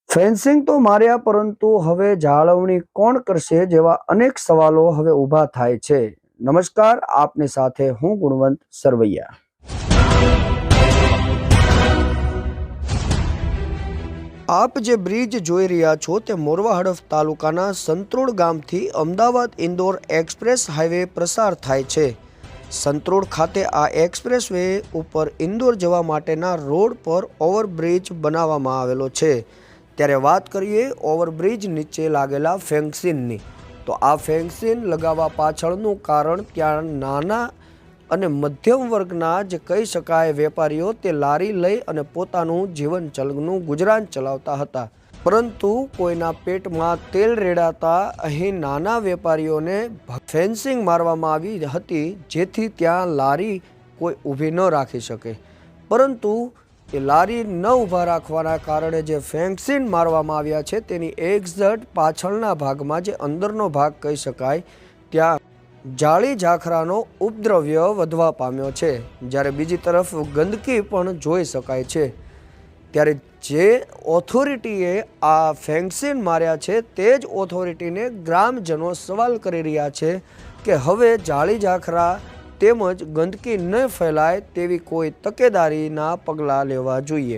Fencing તો માર્યા પરંતુ હવે જાળવણી કોણ કરશે જેવા અનેક સવાલો હવે ઊભા થાય છે। નમસ્કાર, આપની સાથે હું ગુણવંત સરવૈયા। આપ જે બ્રિજ જોઈ રહ્યા છો તે મોરવા હડફ તાલુકાના સંતરોડ ગામથી અમદાવાદ ઇન્દોર એક્સપ્રેસ હાઈવે પ્રસાર થાય છે। સંતરોડ ખાતે આ એક્સપ્રેસ વે ઉપર ઇન્દોર જવા માટેના રોડ પર ઓવરબ્રિજ બનાવવામાં આવેલો છે। ત્યારે વાત કરીએ ઓવરબ્રિજ નીચે લાગેલા ફેન્સિંગની, તો આ ફેન્સિંગ લગાવવા પાછળનું કારણ ત્યાં નાના અને મધ્યમ વર્ગના જે કહી શકાય વેપારીઓ તે લારી લઈ અને પોતાનું જીવન ચલનું ગુજરાન ચલાવતા હતા, પરંતુ કોઈના પેટમાં તેલ રેડાતા અહીં નાના વેપારીઓને ફેન્સિંગ મારવામાં આવી હતી, જેથી ત્યાં લારી કોઈ ઊભી ન રાખી શકે। પરંતુ એ લારી ન ઊભા રાખવાના કારણે જે ફેન્સિંગ મારવામાં આવ્યા છે તેની એક્ઝેક્ટ પાછળના ભાગમાં, જે અંદરનો ભાગ કહી શકાય, ત્યાં જાળી ઝાખરાનો ઉપદ્રવ્ય વધવા પામ્યો છે। જ્યારે બીજી તરફ ગંદકી પણ જોઈ શકાય છે। ત્યારે જે ઓથોરિટીએ આ ફેન્સિંગ માર્યા છે તે જ ઓથોરિટીને ગ્રામજનો સવાલ કરી રહ્યા છે કે હવે જાળી ઝાખરા તેમજ ગંદકી ન ફેલાય તેવી કોઈ તકેદારીના પગલાં લેવા જોઈએ।